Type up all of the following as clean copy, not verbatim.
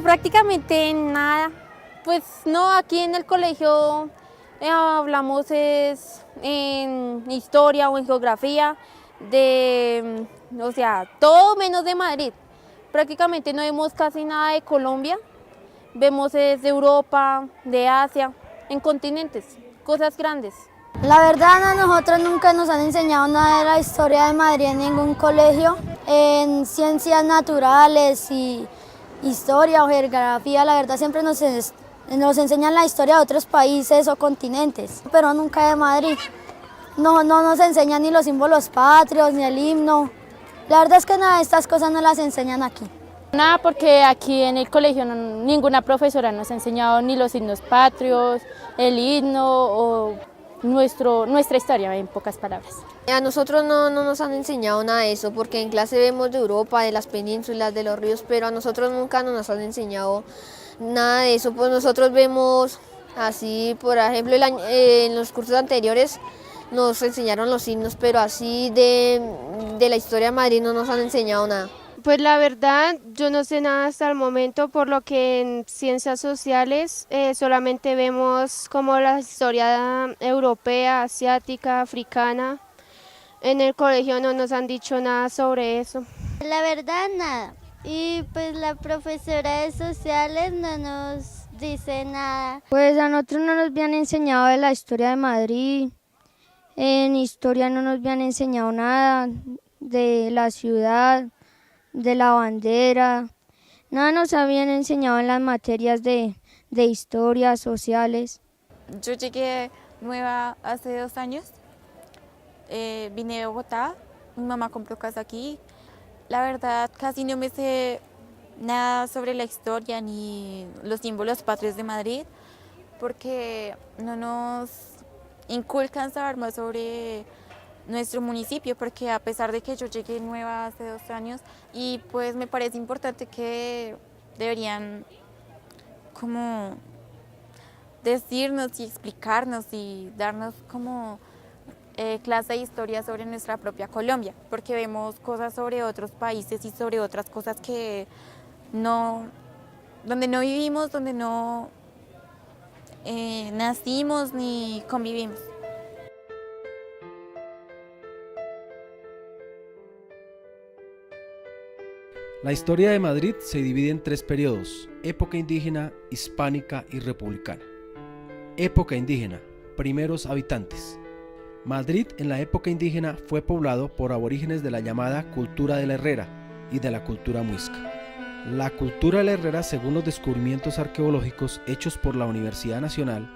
prácticamente nada. Pues no, aquí en el colegio hablamos en historia o en geografía o sea, todo menos de Madrid. Prácticamente no vemos casi nada de Colombia, vemos de Europa, de Asia, en continentes, cosas grandes. La verdad a nosotros nunca nos han enseñado nada de la historia de Madrid en ningún colegio. En ciencias naturales y historia o geografía, la verdad siempre nos enseñan la historia de otros países o continentes, pero nunca de Madrid. No nos enseñan ni los símbolos patrios, ni el himno. La verdad es que nada de estas cosas no las enseñan aquí. Nada, porque aquí en el colegio ninguna profesora nos ha enseñado ni los himnos patrios, el himno o nuestra historia, en pocas palabras. A nosotros no nos han enseñado nada de eso, porque en clase vemos de Europa, de las penínsulas, de los ríos, pero a nosotros nunca nos han enseñado nada de eso. Pues nosotros vemos así, por ejemplo, en los cursos anteriores nos enseñaron los himnos, pero así de la historia de Madrid no nos han enseñado nada. Pues la verdad, yo no sé nada hasta el momento, por lo que en ciencias sociales solamente vemos como la historia europea, asiática, africana. En el colegio no nos han dicho nada sobre eso. La verdad, nada. Y pues la profesora de sociales no nos dice nada. Pues a nosotros no nos habían enseñado de la historia de Madrid, en historia no nos habían enseñado nada de la ciudad, de la bandera, nada nos habían enseñado en las materias de historia, sociales. Yo llegué nueva hace 2 años, vine de Bogotá, mi mamá compró casa aquí. La verdad casi no me sé nada sobre la historia ni los símbolos patrios de Madrid, porque no nos inculcan saber más sobre nuestro municipio, porque a pesar de que yo llegué nueva hace 2 años, y pues me parece importante que deberían como decirnos y explicarnos y darnos como clase de historia sobre nuestra propia Colombia, porque vemos cosas sobre otros países y sobre otras cosas que donde no vivimos, donde no nacimos ni convivimos. La historia de Madrid se divide en 3 periodos: época indígena, hispánica y republicana. Época indígena, primeros habitantes. Madrid en la época indígena fue poblado por aborígenes de la llamada cultura de la Herrera y de la cultura muisca. La cultura de la Herrera, según los descubrimientos arqueológicos hechos por la Universidad Nacional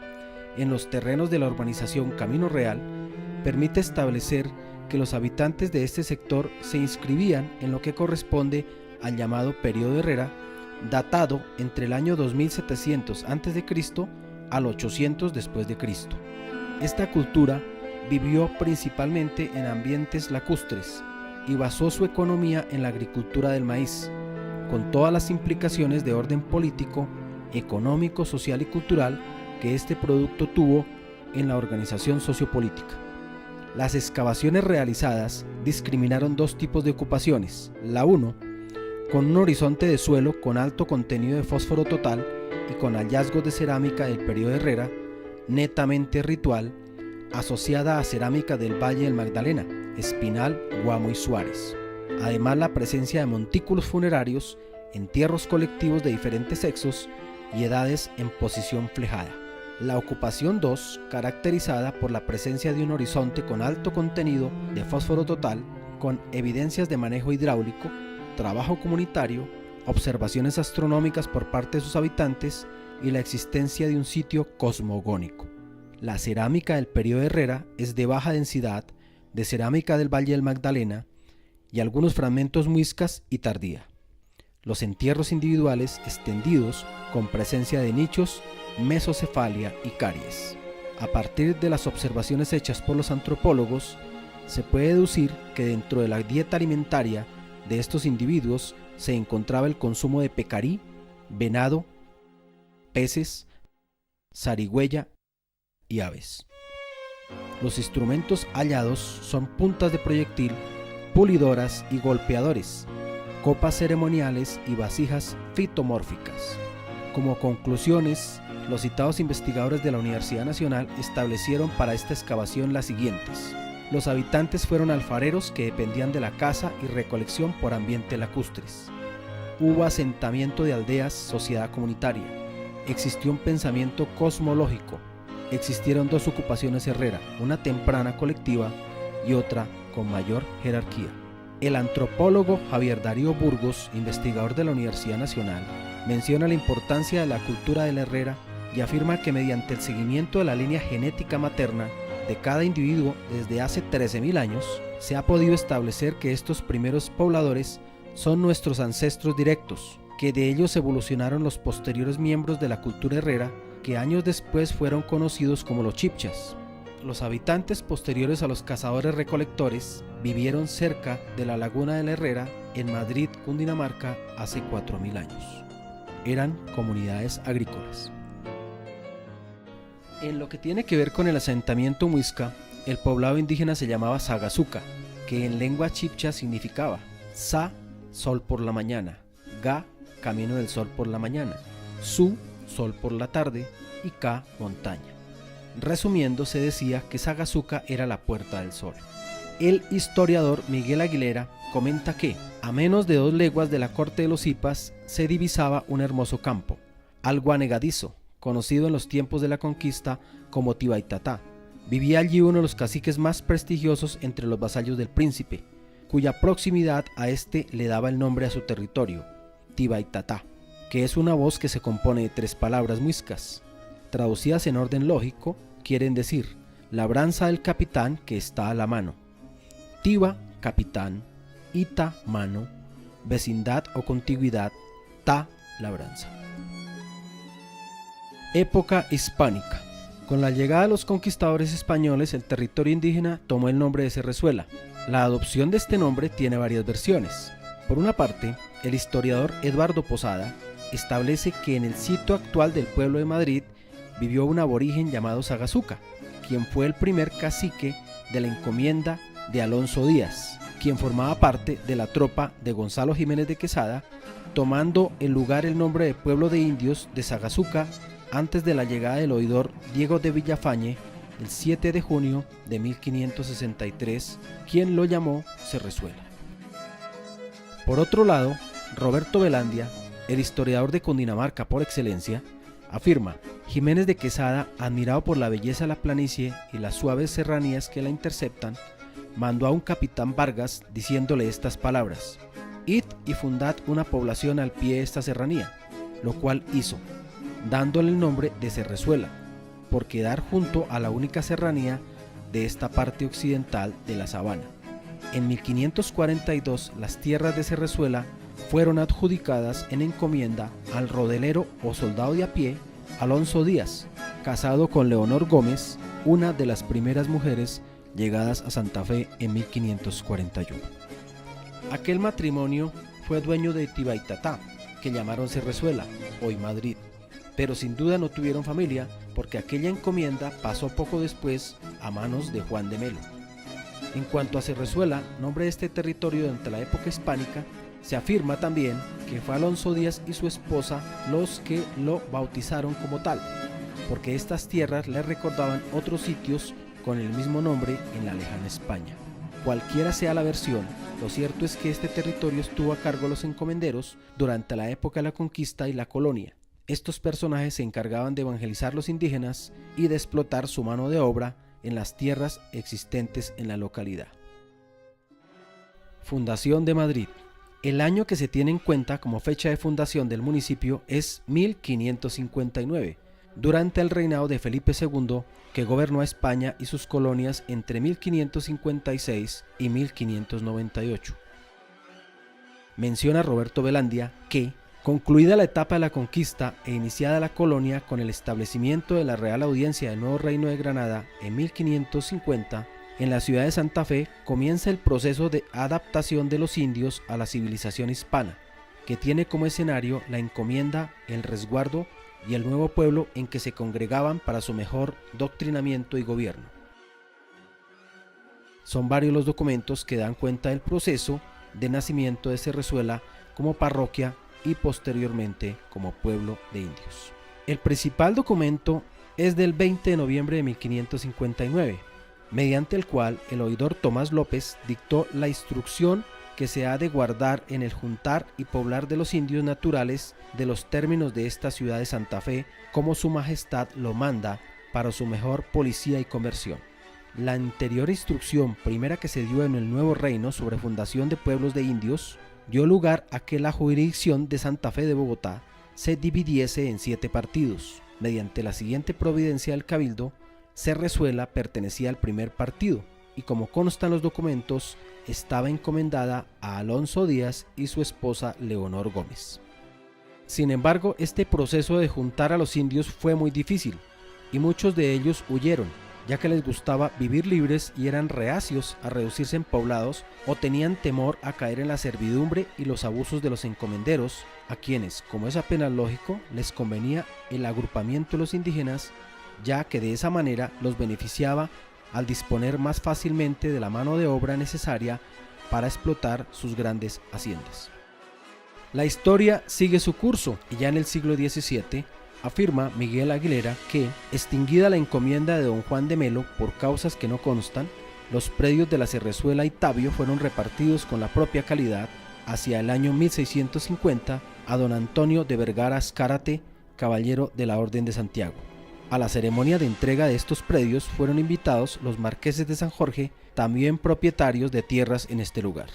en los terrenos de la urbanización Camino Real, permite establecer que los habitantes de este sector se inscribían en lo que corresponde al llamado periodo Herrera, datado entre el año 2700 a.C. al 800 después de Cristo. Esta cultura vivió principalmente en ambientes lacustres y basó su economía en la agricultura del maíz, con todas las implicaciones de orden político, económico, social y cultural que este producto tuvo en la organización sociopolítica. Las excavaciones realizadas discriminaron 2 tipos de ocupaciones: la 1, con un horizonte de suelo con alto contenido de fósforo total y con hallazgos de cerámica del periodo Herrera, netamente ritual, asociada a cerámica del Valle del Magdalena, Espinal, Guamo y Suárez. Además, la presencia de montículos funerarios, entierros colectivos de diferentes sexos y edades en posición flejada. La ocupación 2, caracterizada por la presencia de un horizonte con alto contenido de fósforo total, con evidencias de manejo hidráulico, trabajo comunitario, observaciones astronómicas por parte de sus habitantes y la existencia de un sitio cosmogónico. La cerámica del periodo Herrera es de baja densidad, de cerámica del Valle del Magdalena y algunos fragmentos muiscas y tardía. Los entierros individuales extendidos con presencia de nichos, mesocefalia y caries. A partir de las observaciones hechas por los antropólogos, se puede deducir que dentro de la dieta alimentaria de estos individuos se encontraba el consumo de pecarí, venado, peces, zarigüeya y aves. Los instrumentos hallados son puntas de proyectil, pulidoras y golpeadores, copas ceremoniales y vasijas fitomórficas. Como conclusiones, los citados investigadores de la Universidad Nacional establecieron para esta excavación las siguientes. Los habitantes fueron alfareros que dependían de la caza y recolección por ambiente lacustres. Hubo asentamiento de aldeas, sociedad comunitaria. Existió un pensamiento cosmológico. Existieron dos ocupaciones herrera, una temprana colectiva y otra con mayor jerarquía. El antropólogo Javier Darío Burgos, investigador de la Universidad Nacional, menciona la importancia de la cultura de la herrera y afirma que mediante el seguimiento de la línea genética materna de cada individuo desde hace 13.000 años, se ha podido establecer que estos primeros pobladores son nuestros ancestros directos, que de ellos evolucionaron los posteriores miembros de la cultura herrera, que años después fueron conocidos como los chibchas. Los habitantes posteriores a los cazadores-recolectores vivieron cerca de la Laguna de la Herrera en Madrid, Cundinamarca, hace 4.000 años. Eran comunidades agrícolas. En lo que tiene que ver con el asentamiento muisca, el poblado indígena se llamaba Sagazuca, que en lengua chibcha significaba Sa, sol por la mañana, Ga, camino del sol por la mañana, Su, sol por la tarde y Ka, montaña. Resumiendo, se decía que Sagazuca era la puerta del sol. El historiador Miguel Aguilera comenta que, a menos de 2 leguas de la corte de los Zipas, se divisaba un hermoso campo, algo anegadizo, conocido en los tiempos de la conquista como Tibaitatá. Vivía allí uno de los caciques más prestigiosos entre los vasallos del príncipe, cuya proximidad a este le daba el nombre a su territorio, Tibaitatá, que es una voz que se compone de 3 palabras muiscas. Traducidas en orden lógico, quieren decir labranza del capitán que está a la mano. Tiba, capitán, Ita, mano, vecindad o contigüidad, Ta, labranza. Época hispánica. Con la llegada de los conquistadores españoles, el territorio indígena tomó el nombre de Cerrezuela. La adopción de este nombre tiene varias versiones. Por una parte, el historiador Eduardo Posada establece que en el sitio actual del pueblo de Madrid vivió un aborigen llamado Sagazuca, quien fue el primer cacique de la encomienda de Alonso Díaz, quien formaba parte de la tropa de Gonzalo Jiménez de Quesada, tomando el lugar el nombre de pueblo de indios de Sagazuca antes de la llegada del oidor Diego de Villafañe el 7 de junio de 1563, quien lo llamó Cerrezuela. Por otro lado, Roberto Velandia, el historiador de Cundinamarca por excelencia, afirma: Jiménez de Quesada, admirado por la belleza de la planicie y las suaves serranías que la interceptan, mandó a un capitán Vargas diciéndole estas palabras: id y fundad una población al pie de esta serranía, lo cual hizo, dándole el nombre de Cerrezuela, por quedar junto a la única serranía de esta parte occidental de la sabana. En 1542 las tierras de Cerrezuela fueron adjudicadas en encomienda al rodelero o soldado de a pie Alonso Díaz, casado con Leonor Gómez, una de las primeras mujeres llegadas a Santa Fe en 1541. Aquel matrimonio fue dueño de Tibaitatá, que llamaron Cerrezuela, hoy Madrid, pero sin duda no tuvieron familia porque aquella encomienda pasó poco después a manos de Juan de Melo. En cuanto a Cerrezuela, nombre de este territorio durante la época hispánica, se afirma también que fue Alonso Díaz y su esposa los que lo bautizaron como tal, porque estas tierras le recordaban otros sitios con el mismo nombre en la lejana España. Cualquiera sea la versión, lo cierto es que este territorio estuvo a cargo de los encomenderos durante la época de la conquista y la colonia. Estos personajes se encargaban de evangelizar los indígenas y de explotar su mano de obra en las tierras existentes en la localidad. Fundación de Madrid. El año que se tiene en cuenta como fecha de fundación del municipio es 1559, durante el reinado de Felipe II, que gobernó a España y sus colonias entre 1556 y 1598. Menciona Roberto Velandia que, concluida la etapa de la conquista e iniciada la colonia con el establecimiento de la Real Audiencia del Nuevo Reino de Granada en 1550, en la ciudad de Santa Fe comienza el proceso de adaptación de los indios a la civilización hispana, que tiene como escenario la encomienda, el resguardo y el nuevo pueblo en que se congregaban para su mejor doctrinamiento y gobierno. Son varios los documentos que dan cuenta del proceso de nacimiento de Cerrezuela como parroquia y posteriormente como pueblo de indios. El principal documento es del 20 de noviembre de 1559, mediante el cual el oidor Tomás López dictó la instrucción que se ha de guardar en el juntar y poblar de los indios naturales de los términos de esta ciudad de Santa Fe, como su majestad lo manda, para su mejor policía y conversión. La anterior instrucción primera que se dio en el nuevo reino sobre fundación de pueblos de indios, dio lugar a que la jurisdicción de Santa Fe de Bogotá se dividiese en 7 partidos. Mediante la siguiente providencia del cabildo, Cerrezuela pertenecía al primer partido, y como consta en los documentos, estaba encomendada a Alonso Díaz y su esposa Leonor Gómez. Sin embargo, este proceso de juntar a los indios fue muy difícil, y muchos de ellos huyeron, ya que les gustaba vivir libres y eran reacios a reducirse en poblados o tenían temor a caer en la servidumbre y los abusos de los encomenderos, a quienes, como es apenas lógico, les convenía el agrupamiento de los indígenas, ya que de esa manera los beneficiaba al disponer más fácilmente de la mano de obra necesaria para explotar sus grandes haciendas. La historia sigue su curso y ya en el siglo XVII afirma Miguel Aguilera que, extinguida la encomienda de don Juan de Melo por causas que no constan, los predios de la Cerrezuela y Tabio fueron repartidos con la propia calidad hacia el año 1650 a don Antonio de Vergara Azcárate, caballero de la Orden de Santiago. A la ceremonia de entrega de estos predios fueron invitados los marqueses de San Jorge, también propietarios de tierras en este lugar.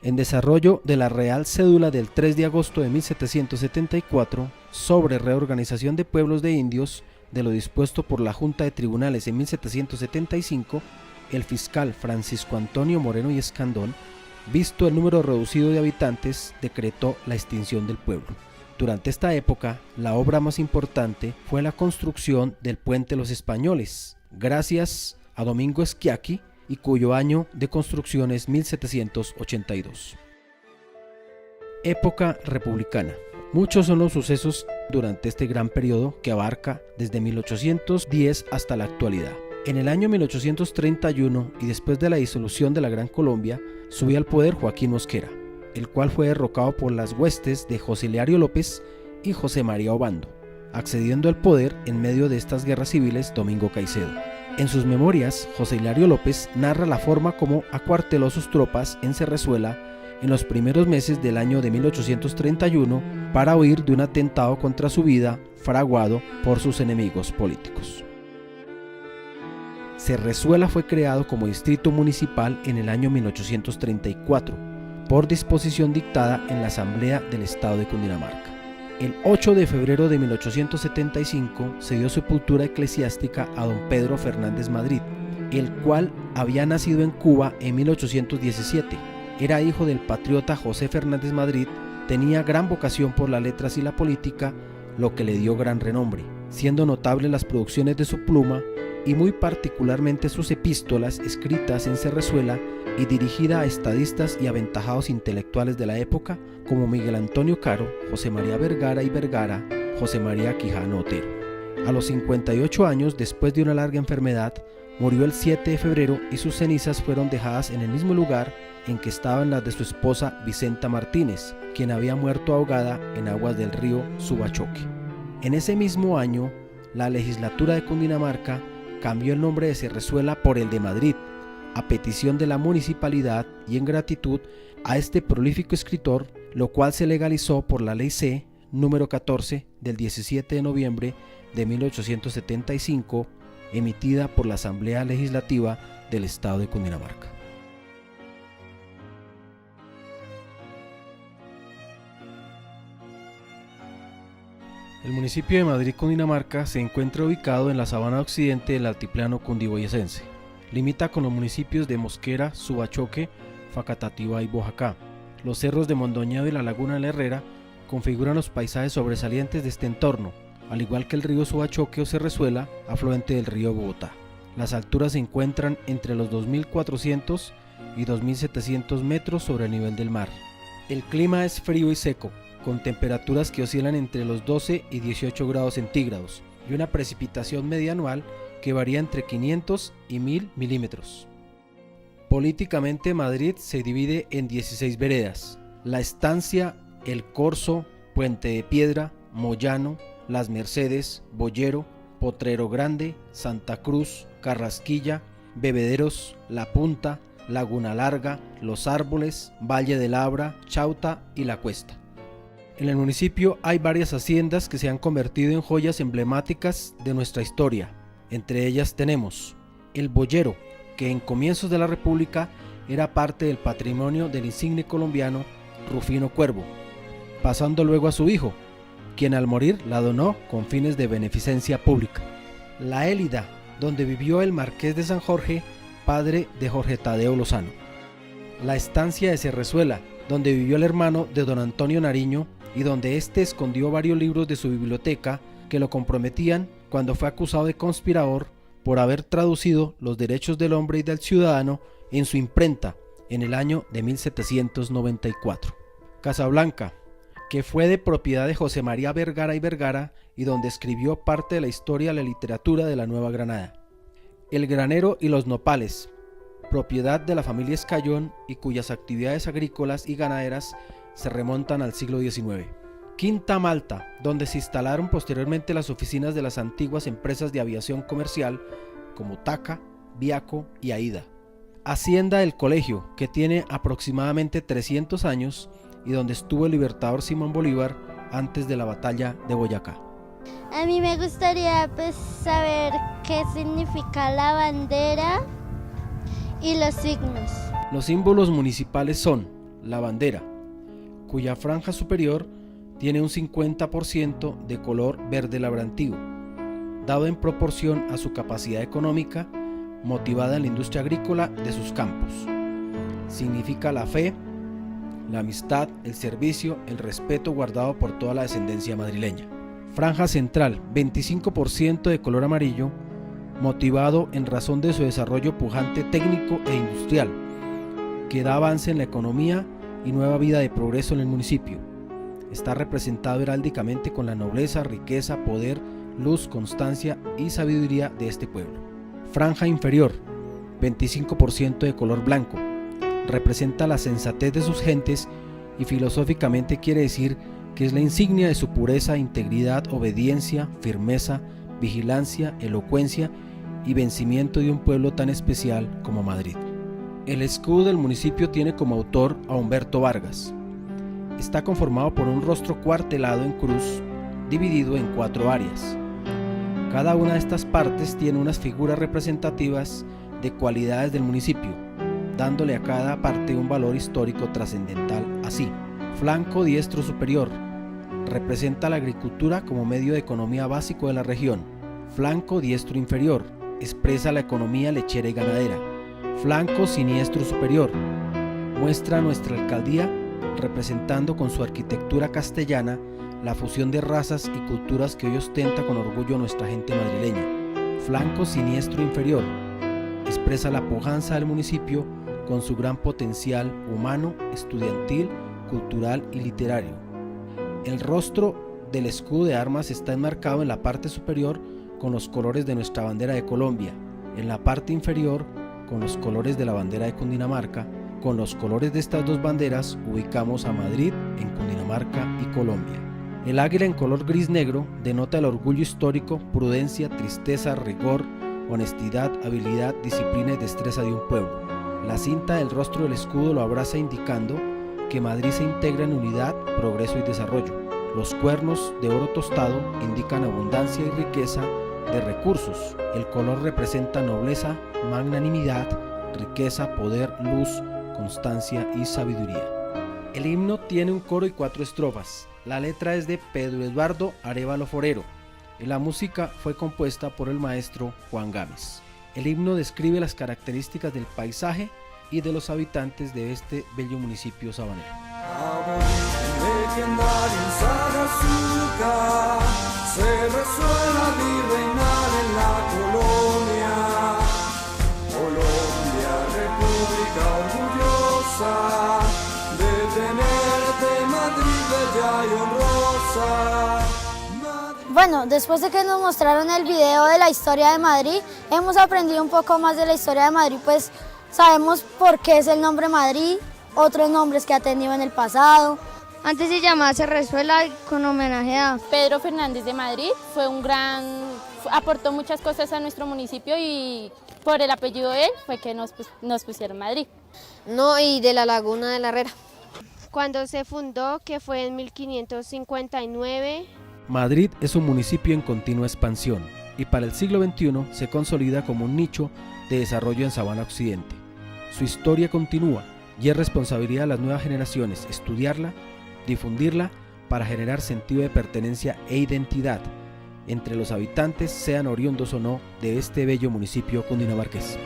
En desarrollo de la Real Cédula del 3 de agosto de 1774 sobre reorganización de pueblos de indios, de lo dispuesto por la Junta de Tribunales en 1775, el fiscal Francisco Antonio Moreno y Escandón, visto el número reducido de habitantes, decretó la extinción del pueblo. Durante esta época, la obra más importante fue la construcción del Puente de los Españoles, gracias a Domingo Schiacchi, y cuyo año de construcción es 1782. Época republicana. Muchos son los sucesos durante este gran periodo que abarca desde 1810 hasta la actualidad. En el año 1831 y después de la disolución de la Gran Colombia, subió al poder Joaquín Mosquera, el cual fue derrocado por las huestes de José Hilario López y José María Obando, accediendo al poder en medio de estas guerras civiles Domingo Caicedo. En sus memorias, José Hilario López narra la forma como acuarteló sus tropas en Cerrezuela en los primeros meses del año de 1831 para huir de un atentado contra su vida fraguado por sus enemigos políticos. Cerrezuela fue creado como distrito municipal en el año 1834, por disposición dictada en la Asamblea del Estado de Cundinamarca. El 8 de febrero de 1875 se dio sepultura eclesiástica a don Pedro Fernández Madrid, el cual había nacido en Cuba en 1817. Era hijo del patriota José Fernández Madrid, tenía gran vocación por las letras y la política, lo que le dio gran renombre, siendo notables las producciones de su pluma y muy particularmente sus epístolas escritas en Cerrezuela y dirigida a estadistas y aventajados intelectuales de la época como Miguel Antonio Caro, José María Vergara y Vergara, José María Quijano Otero. A los 58 años, después de una larga enfermedad, murió el 7 de febrero y sus cenizas fueron dejadas en el mismo lugar en que estaban las de su esposa Vicenta Martínez, quien había muerto ahogada en aguas del río Subachoque. En ese mismo año, la legislatura de Cundinamarca cambió el nombre de Cerrezuela por el de Madrid, a petición de la municipalidad y en gratitud a este prolífico escritor, lo cual se legalizó por la Ley C número 14 del 17 de noviembre de 1875, emitida por la Asamblea Legislativa del Estado de Cundinamarca. El municipio de Madrid, Cundinamarca, se encuentra ubicado en la sabana occidente del altiplano cundiboyacense. Limita con los municipios de Mosquera, Subachoque, Facatativá y Boyacá. Los cerros de Mondoñedo y la laguna de la Herrera configuran los paisajes sobresalientes de este entorno, al igual que el río Subachoque o Cerrezuela, afluente del río Bogotá. Las alturas se encuentran entre los 2.400 y 2.700 metros sobre el nivel del mar. El clima es frío y seco, con temperaturas que oscilan entre los 12 y 18 grados centígrados y una precipitación media anual que varía entre 500 y 1000 milímetros. Políticamente, Madrid se divide en 16 veredas. La estancia El Corso, Puente de Piedra, Moyano, Las Mercedes, Boyero, Potrero Grande, Santa Cruz, Carrasquilla, Bebederos, La Punta, Laguna Larga, Los Árboles, Valle de Labra, Chauta y La Cuesta. En el municipio hay varias haciendas que se han convertido en joyas emblemáticas de nuestra historia. Entre ellas tenemos el Boyero, que en comienzos de la República era parte del patrimonio del insigne colombiano Rufino Cuervo, pasando luego a su hijo, quien al morir la donó con fines de beneficencia pública. La Élida, donde vivió el Marqués de San Jorge, padre de Jorge Tadeo Lozano. La estancia de Cerrezuela, donde vivió el hermano de don Antonio Nariño y donde éste escondió varios libros de su biblioteca que lo comprometían cuando fue acusado de conspirador por haber traducido los derechos del hombre y del ciudadano en su imprenta en el año de 1794. Casablanca, que fue de propiedad de José María Vergara y Vergara y donde escribió parte de la historia de la literatura de la Nueva Granada. El Granero y los Nopales, propiedad de la familia Escayón y cuyas actividades agrícolas y ganaderas se remontan al siglo XIX. Quinta Malta, donde se instalaron posteriormente las oficinas de las antiguas empresas de aviación comercial como TACA, Viaco y AIDA. Hacienda del Colegio, que tiene aproximadamente 300 años y donde estuvo el libertador Simón Bolívar antes de la batalla de Boyacá. A mí me gustaría saber qué significa la bandera y los signos. Los símbolos municipales son la bandera, cuya franja superior tiene un 50% de color verde labrantigo, dado en proporción a su capacidad económica motivada en la industria agrícola de sus campos. Significa la fe, la amistad, el servicio, el respeto guardado por toda la descendencia madrileña. Franja central, 25% de color amarillo, motivado en razón de su desarrollo pujante técnico e industrial, que da avance en la economía y nueva vida de progreso en el municipio. Está representado heráldicamente con la nobleza, riqueza, poder, luz, constancia y sabiduría de este pueblo. Franja inferior, 25% de color blanco, representa la sensatez de sus gentes y filosóficamente quiere decir que es la insignia de su pureza, integridad, obediencia, firmeza, vigilancia, elocuencia y vencimiento de un pueblo tan especial como Madrid. El escudo del municipio tiene como autor a Humberto Vargas. Está conformado por un rostro cuartelado en cruz, dividido en 4 áreas. Cada una de estas partes tiene unas figuras representativas de cualidades del municipio, dándole a cada parte un valor histórico trascendental así. Flanco diestro superior, representa la agricultura como medio de economía básico de la región. Flanco diestro inferior, expresa la economía lechera y ganadera. Flanco siniestro superior, muestra nuestra alcaldía representando con su arquitectura castellana la fusión de razas y culturas que hoy ostenta con orgullo nuestra gente madrileña. Flanco siniestro inferior, expresa la pujanza del municipio con su gran potencial humano, estudiantil, cultural y literario. El rostro del escudo de armas está enmarcado en la parte superior con los colores de nuestra bandera de Colombia, en la parte inferior con los colores de la bandera de Cundinamarca. Con los colores de estas dos banderas ubicamos a Madrid en Cundinamarca y Colombia. El águila en color gris-negro denota el orgullo histórico, prudencia, tristeza, rigor, honestidad, habilidad, disciplina y destreza de un pueblo. La cinta del rostro del escudo lo abraza indicando que Madrid se integra en unidad, progreso y desarrollo. Los cuernos de oro tostado indican abundancia y riqueza de recursos. El color representa nobleza, magnanimidad, riqueza, poder, luz, constancia y sabiduría. El himno tiene un coro y 4 estrofas. La letra es de Pedro Eduardo Arévalo Forero y la música fue compuesta por el maestro Juan Gámez. El himno describe las características del paisaje y de los habitantes de este bello municipio sabanero. Se resuena mi reinar en la colonia, Colombia, república orgullosa de tenerte, Madrid bella y honrosa. Bueno, después de que nos mostraron el video de la historia de Madrid, hemos aprendido un poco más de la historia de Madrid, pues sabemos por qué es el nombre Madrid, otros nombres que ha tenido en el pasado. Antes se llamaba Cerrezuela con homenaje a Pedro Fernández de Madrid aportó muchas cosas a nuestro municipio y por el apellido de él fue que nos pusieron Madrid. No, y de la Laguna de la Herrera. Cuando se fundó, que fue en 1559. Madrid es un municipio en continua expansión y para el siglo XXI se consolida como un nicho de desarrollo en Sabana Occidente. Su historia continúa y es responsabilidad de las nuevas generaciones estudiarla, difundirla para generar sentido de pertenencia e identidad entre los habitantes, sean oriundos o no de este bello municipio cundinamarqués.